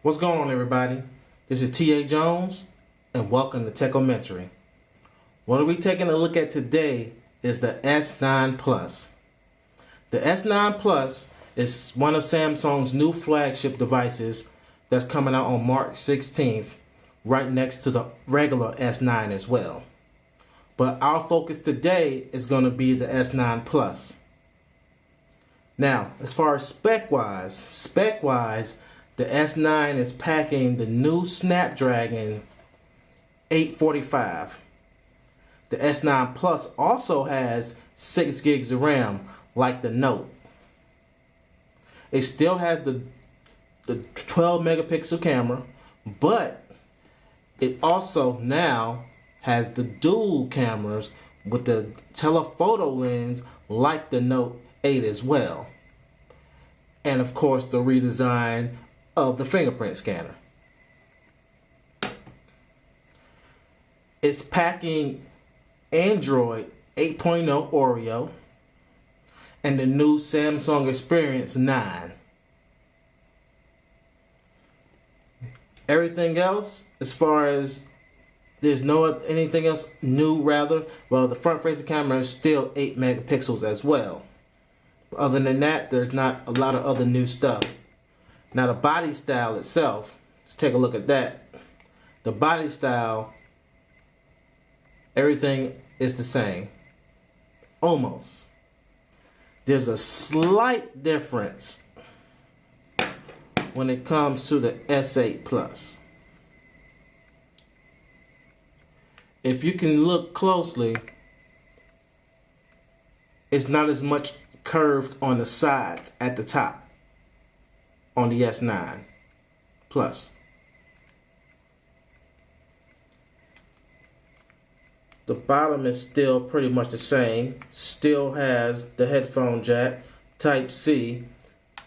What's going on, everybody? This is T.A. Jones, and welcome to Techomentary. What we're taking a look at today is the S9 Plus. The S9 Plus is one of Samsung's new flagship devices that's coming out on March 16th, right next to the regular S9 as well. But our focus today is going to be the S9 Plus. Now, as far as spec-wise, the S9 is packing the new Snapdragon 845. The S9 Plus also has 6 gigs of RAM, like the Note. It still has the 12 megapixel camera, but it also now has the dual cameras with the telephoto lens, like the Note 8 as well. And of course, the redesign of the fingerprint scanner. It's packing Android 8.0 Oreo and the new Samsung Experience 9. Everything else, as far as there's anything else new, well, the front facing camera is still 8 megapixels as well. Other than that, there's not a lot of other new stuff. Now the body style itself, let's take a look at that. The body style, everything is the same. Almost. There's a slight difference when it comes to the S8 Plus. If you can look closely, it's not as much curved on the sides at the top on the S9 Plus. The bottom is still pretty much the same. Still has the headphone jack, Type-C,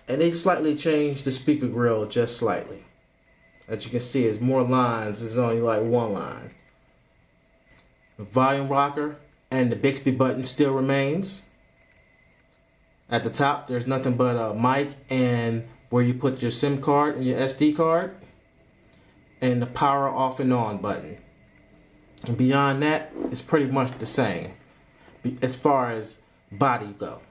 and they slightly changed the speaker grill just slightly. As you can see, it's more lines. It's only like one line. The volume rocker and the Bixby button still remains. At the top, there's nothing but a mic and where you put your SIM card and your SD card, and the power off and on button. And beyond that, it's pretty much the same as far as body go.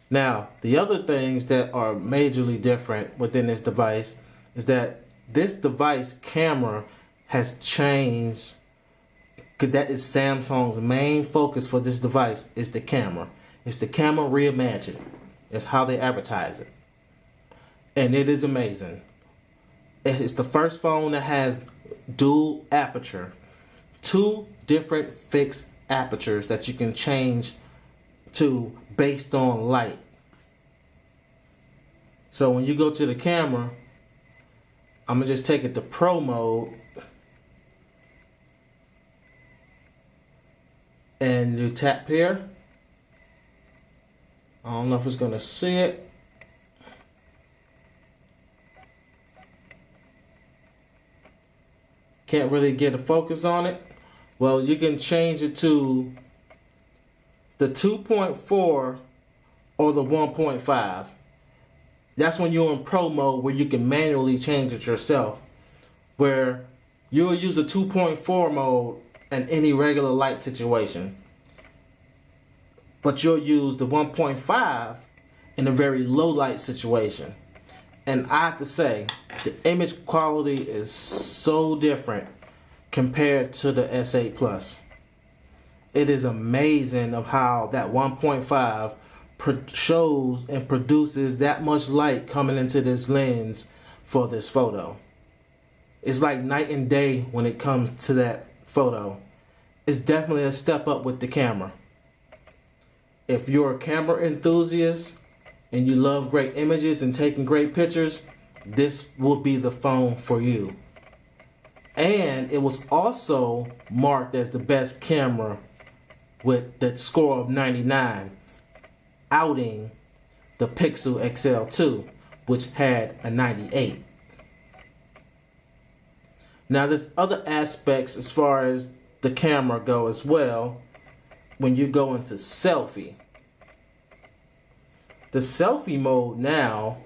Now, the other things that are majorly different within this device is that this device camera has changed, because that is Samsung's main focus for this device is the camera. It's the camera reimagined. It's how they advertise it. And it is amazing. It's the first phone that has dual aperture. 2 different fixed apertures that you can change to based on light. So when you go to the camera, I'm going to just take it to Pro mode. And you tap here. I don't know if it's going to see it. Can't really get a focus on it. Well, you can change it to the 2.4 or the 1.5. That's when you're in Pro mode, where you can manually change it yourself. Where you'll use the 2.4 mode in any regular light situation. But you'll use the 1.5 in a very low light situation. And I have to say, the image quality is so different compared to the S8 Plus. It is amazing of how that 1.5 shows and produces that much light coming into this lens for this photo. It's like night and day when it comes to that photo. It's definitely a step up with the camera. If you're a camera enthusiast and you love great images and taking great pictures, this will be the phone for you. And it was also marked as the best camera with the score of 99, outing the Pixel XL2, which had a 98. Now there's other aspects as far as the camera go as well. When you go into selfie, the selfie mode now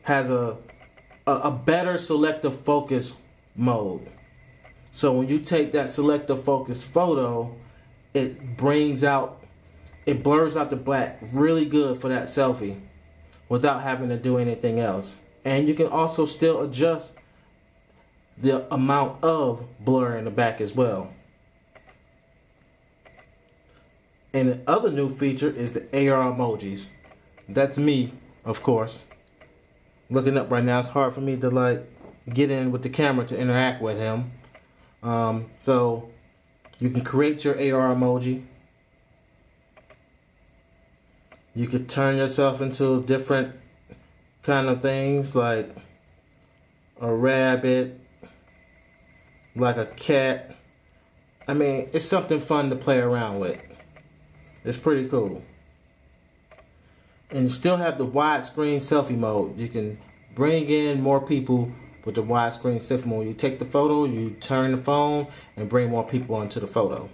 has a better selective focus mode. So when you take that selective focus photo, it blurs out the black really good for that selfie without having to do anything else. And you can also still adjust the amount of blur in the back as well. And the other new feature is the AR emojis. That's me, of course. Looking up right now, it's hard for me to like get in with the camera to interact with him. So you can create your AR emoji. You could turn yourself into different kind of things, like a rabbit, like a cat. I mean, it's something fun to play around with. It's pretty cool. And you still have the widescreen selfie mode. You can bring in more people with the widescreen selfie mode. You take the photo, you turn the phone, and bring more people onto the photo.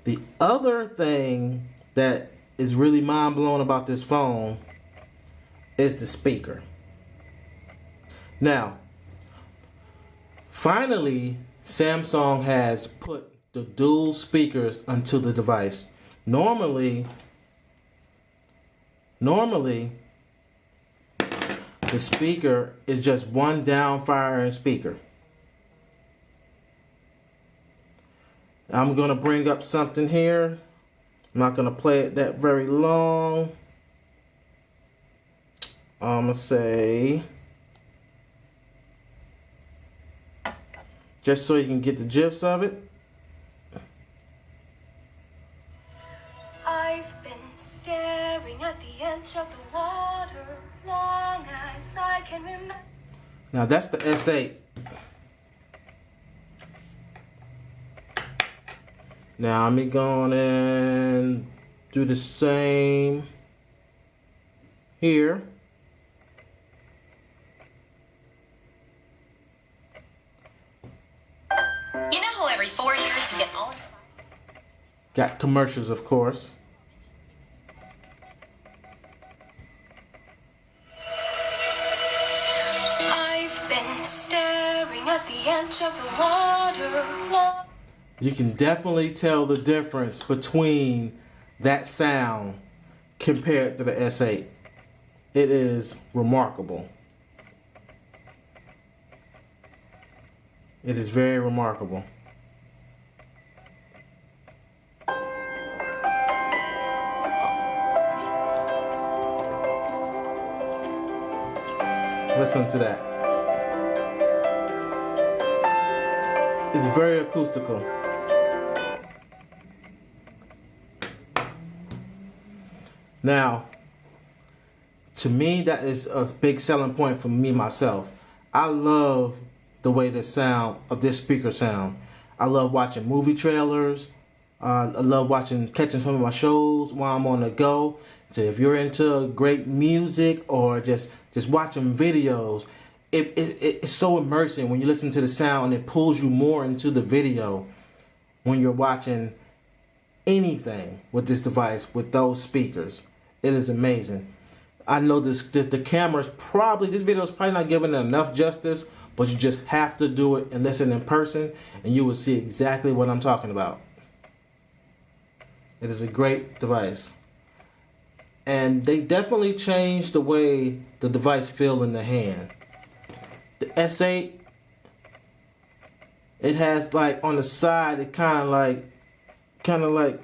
The other thing that is really mind-blowing about this phone is the speaker. Now, finally, Samsung has put the dual speakers onto the device. Normally, the speaker is just one down firing speaker. I'm going to bring up something here. I'm not going to play it that very long. I'm going to say, just so you can get the gist of it. I've been staring at the edge of the water long as I can remember. Now that's the S8. Now I'm going and do the same here. You know how every 4 years you get all... Got commercials, of course. I've been staring at the edge of the water. You can definitely tell the difference between that sound compared to the S8. It is remarkable. It is very remarkable. Listen to that. It's very acoustical. Now, to me, that is a big selling point for me myself. I love the way the sound of this speaker sound. I love watching movie trailers. I love catching some of my shows while I'm on the go. So if you're into great music or just watching videos, it's so immersive when you listen to the sound, and it pulls you more into the video when you're watching anything with this device with those speakers. It is amazing. I know the camera's this video is probably not giving it enough justice, but you just have to do it and listen in person, and you will see exactly what I'm talking about. It is a great device. And they definitely changed the way the device feels in the hand. The S8, it has like on the side, it kind of like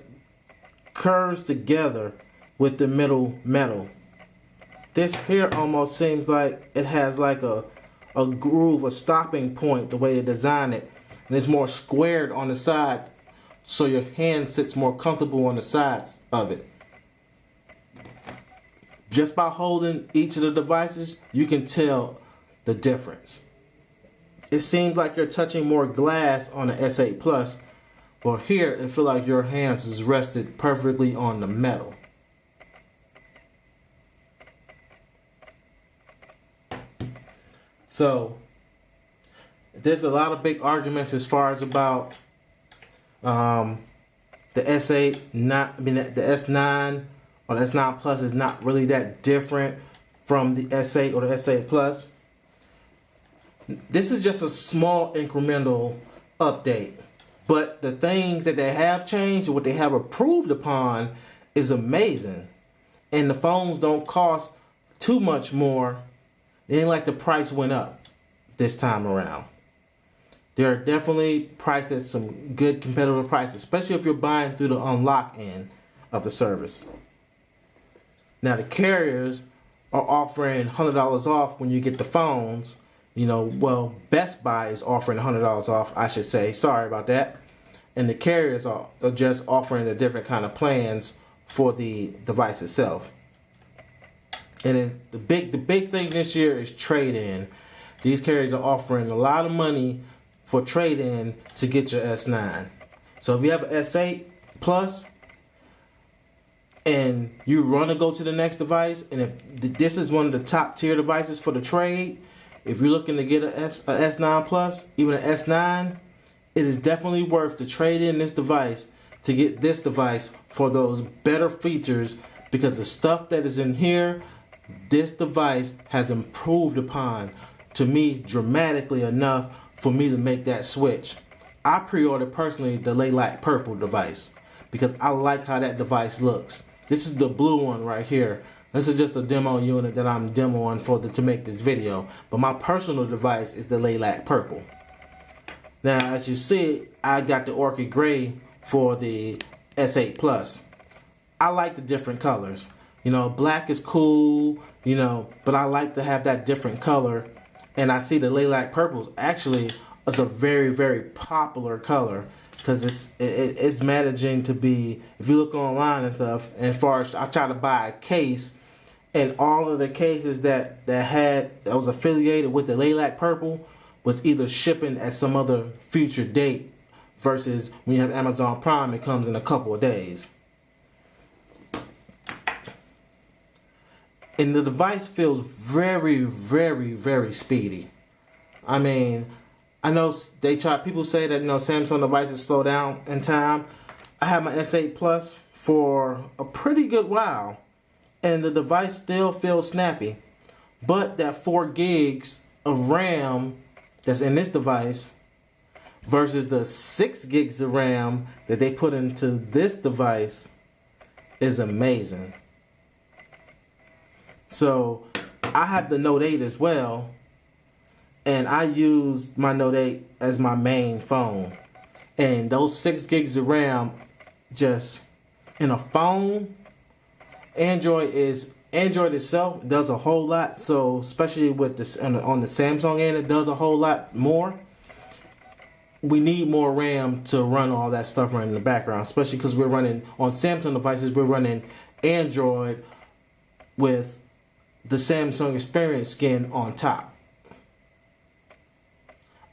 curves together with the middle metal. This here almost seems like it has like a groove, a stopping point, the way they design it. And it's more squared on the side, so your hand sits more comfortable on the sides of it. Just by holding each of the devices, you can tell the difference. It seems like you're touching more glass on the S8 Plus, but here it feels like your hands is rested perfectly on the metal. So there's a lot of big arguments as far as about the S8, the S9 or the S9 Plus is not really that different from the S8 or the S8 Plus. This is just a small incremental update. But the things that they have changed, what they have improved upon, is amazing. And the phones don't cost too much more. It ain't like the price went up this time around. They're definitely priced at some good competitive prices, especially if you're buying through the unlock end of the service. Now the carriers are offering $100 off when you get the phones. Well, Best Buy is offering $100 off, I should say. Sorry about that. And the carriers are just offering the different kind of plans for the device itself. And then the big thing this year is trade-in. These carriers are offering a lot of money for trade-in to get your S9. So if you have an S8 Plus and you want to go to the next device, and if this is one of the top tier devices for the trade, if you're looking to get a S9 Plus, even an S9, it is definitely worth to trade in this device to get this device for those better features, because the stuff that is in here, this device has improved upon, to me, dramatically enough for me to make that switch. I pre-ordered personally the Lilac Purple device because I like how that device looks. This is the blue one right here. This is just a demo unit that I'm demoing to make this video. But my personal device is the Lilac Purple. Now, as you see, I got the Orchid Gray for the S8 Plus. I like the different colors. Black is cool, but I like to have that different color. And I see the Lilac Purple actually is a very, very popular color because it's managing to be, if you look online and stuff, and as far as I try to buy a case, and all of the cases that was affiliated with the Lilac Purple was either shipping at some other future date, versus when you have Amazon Prime, it comes in a couple of days. And the device feels very, very, very speedy. I mean, I know people say that Samsung devices slow down in time. I have my S8 Plus for a pretty good while, and the device still feels snappy. But that 4 gigs of RAM that's in this device versus the 6 gigs of RAM that they put into this device is amazing. So I have the Note 8 as well, and I use my Note 8 as my main phone. And those 6 gigs of RAM, just in a phone, Android itself does a whole lot. So especially with this on the Samsung end, it does a whole lot more. We need more RAM to run all that stuff running in the background, especially because we're running on Samsung devices. We're running Android with the Samsung Experience skin on top.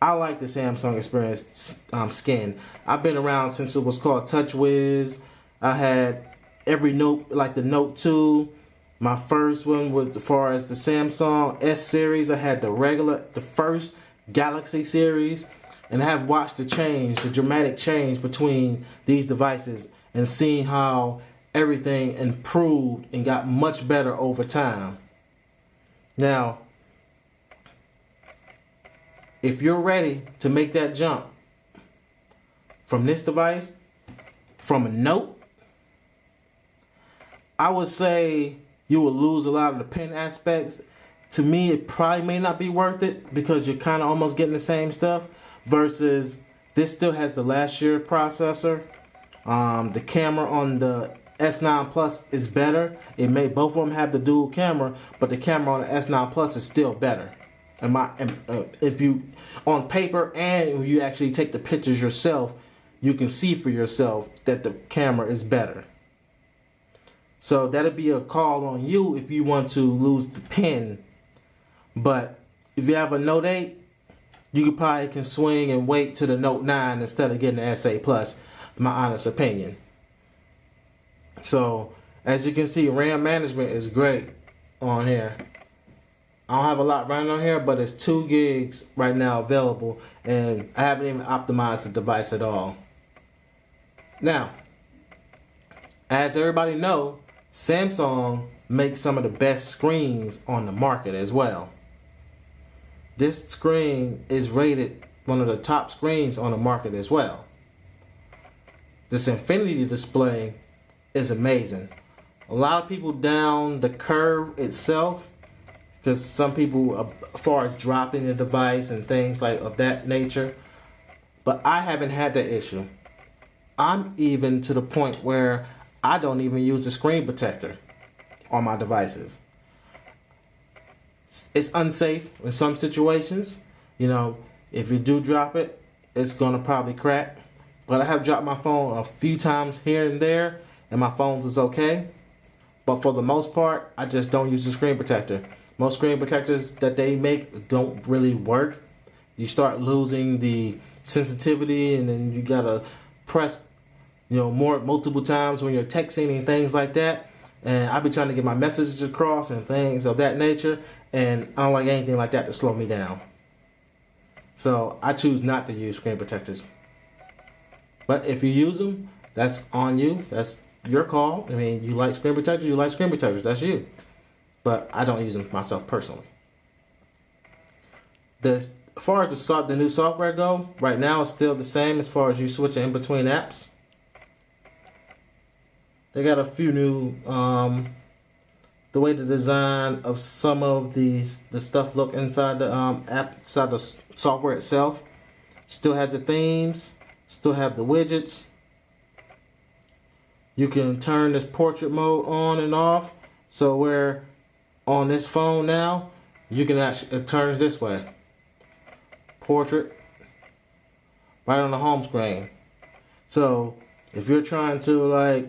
I like the Samsung Experience skin. I've been around since it was called TouchWiz. I had every Note, like the Note 2. My first one was, as far as the Samsung S series, I had the first Galaxy series. And I have watched the dramatic change between these devices, and seeing how everything improved and got much better over time. Now, if you're ready to make that jump from this device, from a Note, I would say you will lose a lot of the pen aspects. To me, it probably may not be worth it because you're kind of almost getting the same stuff, versus this still has the last year processor. The camera on the S9 Plus is better. Both of them have the dual camera, but the camera on the S9 Plus is still better. If you on paper, and if you actually take the pictures yourself, you can see for yourself that the camera is better. So that'll be a call on you if you want to lose the pen. But if you have a Note 8, you probably can swing and wait to the Note 9 instead of getting the S8 Plus, in my honest opinion. So, as you can see, RAM management is great on here. I don't have a lot running on here, but it's 2 gigs right now available, and I haven't even optimized the device at all. Now, as everybody know, Samsung make some of the best screens on the market as well. This screen is rated one of the top screens on the market as well. This Infinity display is amazing. A lot of people down the curve itself, because some people, as far as dropping the device and things like of that nature, but I haven't had that issue. I'm even to the point where I don't even use the screen protector on my devices. It's unsafe in some situations. You know, if you do drop it, it's gonna probably crack. But I have dropped my phone a few times here and there, and my phone is okay. But for the most part, I just don't use the screen protector. Most screen protectors that they make don't really work. You start losing the sensitivity, and then you gotta press, multiple times when you're texting and things like that. And I be trying to get my messages across and things of that nature, and I don't like anything like that to slow me down. So I choose not to use screen protectors. But if you use them, that's on you. That's your call. I mean, you like screen protectors, you like screen protectors. That's you. But I don't use them myself personally. As far as the new software go, right now it's still the same as far as you switching in between apps. They got a few new, the way the design of some of the stuff look inside the app, inside the software itself. Still has the themes, still have the widgets. You can turn this portrait mode on and off. So where on this phone now, you can actually, it turns this way. Portrait, right on the home screen. So if you're trying to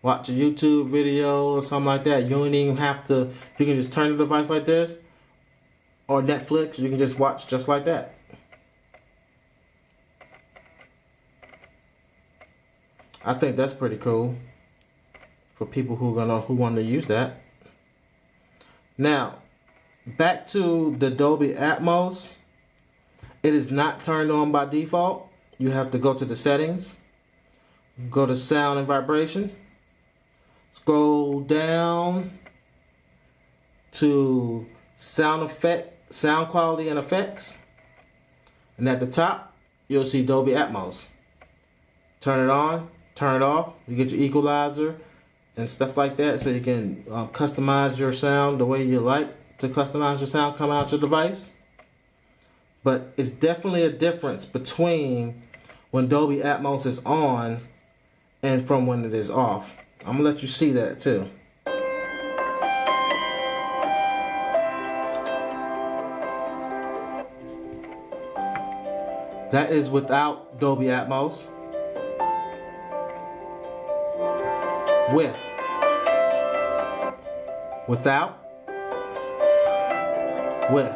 watch a YouTube video or something like that, you don't even have to, you can just turn the device like this, or Netflix, you can just watch just like that. I think that's pretty cool for people who want to use that. Now, back to the Dolby Atmos. It is not turned on by default. You have to go to the settings, go to sound and vibration, scroll down to sound quality and effects, and at the top you'll see Dolby Atmos. Turn it on, turn it off. You get your equalizer and stuff like that, so you can customize your sound the way you like to customize your sound coming out your device. But it's definitely a difference between when Dolby Atmos is on and from when it is off. I'm gonna let you see that too. That is without Dolby Atmos. Without. With.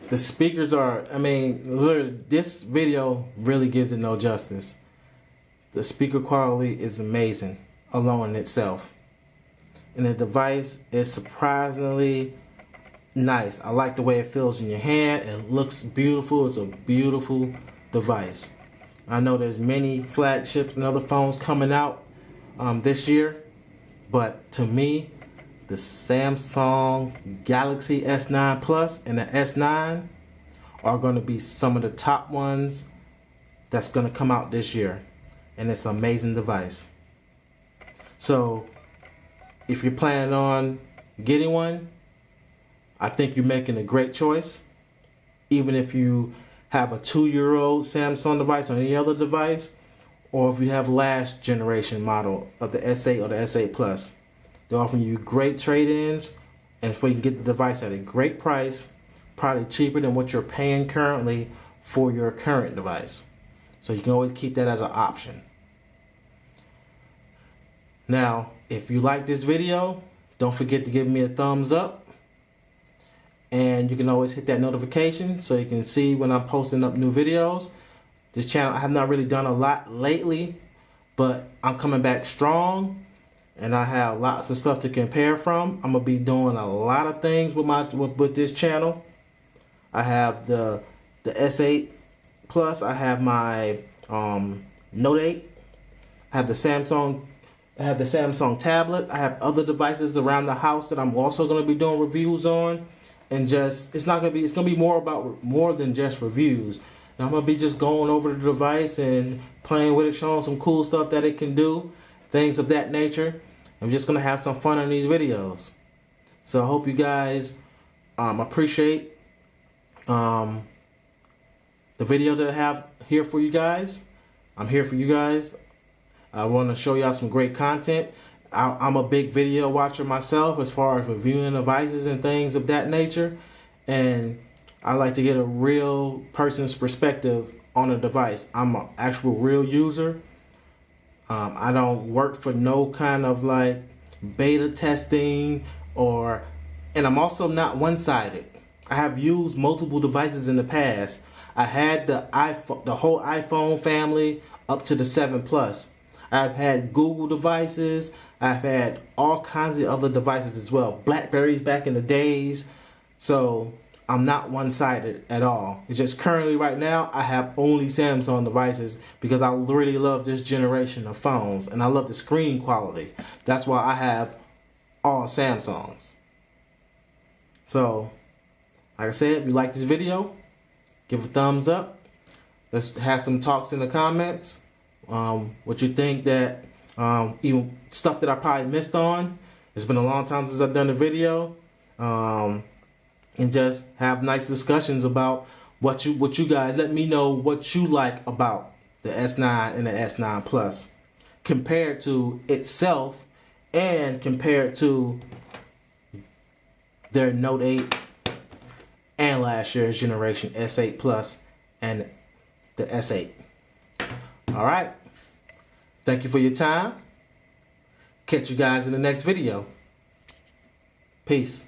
The speakers are, literally, this video really gives it no justice. The speaker quality is amazing alone in itself. And the device is surprisingly nice. I like the way it feels in your hand. It looks beautiful. It's a beautiful device. I know there's many flagships and other phones coming out this year. But to me, the Samsung Galaxy S9 Plus and the S9 are going to be some of the top ones that's going to come out this year. And it's an amazing device. So if you're planning on getting one, I think you're making a great choice. Even if you have a 2-year-old Samsung device or any other device, or if you have last generation model of the S8 or the S8 Plus. They're offering you great trade-ins, and so you can get the device at a great price, probably cheaper than what you're paying currently for your current device. So you can always keep that as an option. Now, if you like this video, don't forget to give me a thumbs up. And you can always hit that notification so you can see when I'm posting up new videos. This channel, I have not really done a lot lately, but I'm coming back strong. and I have lots of stuff to compare from. I'm gonna be doing a lot of things with this channel. I have the S8 Plus. I have my Note 8. I have the Samsung tablet. I have other devices around the house that I'm also going to be doing reviews on, and it's going to be more than just reviews. And I'm going to be just going over the device and playing with it, showing some cool stuff that it can do, things of that nature. I'm just going to have some fun on these videos. So I hope you guys appreciate the video that I have here for you guys. I'm here for you guys. I want to show y'all some great content. I'm a big video watcher myself as far as reviewing devices and things of that nature. And I like to get a real person's perspective on a device. I'm an actual real user. I don't work for no kind of like beta testing and I'm also not one-sided. I have used multiple devices in the past. I had the whole iPhone family up to the 7 Plus. I've had Google devices. I've had all kinds of other devices as well. Blackberries back in the days. So I'm not one-sided at all. It's just currently right now I have only Samsung devices because I really love this generation of phones and I love the screen quality. That's why I have all Samsungs. So, like I said, if you like this video, give a thumbs up. Let's have some talks in the comments. What you think that even stuff that I probably missed on. It's been a long time since I've done a video. And just have nice discussions about what you guys let me know what you like about the S9 and the S9 Plus compared to itself and compared to their Note 8 and last year's generation S8 Plus and the S8. Alright. Thank you for your time. Catch you guys in the next video. Peace.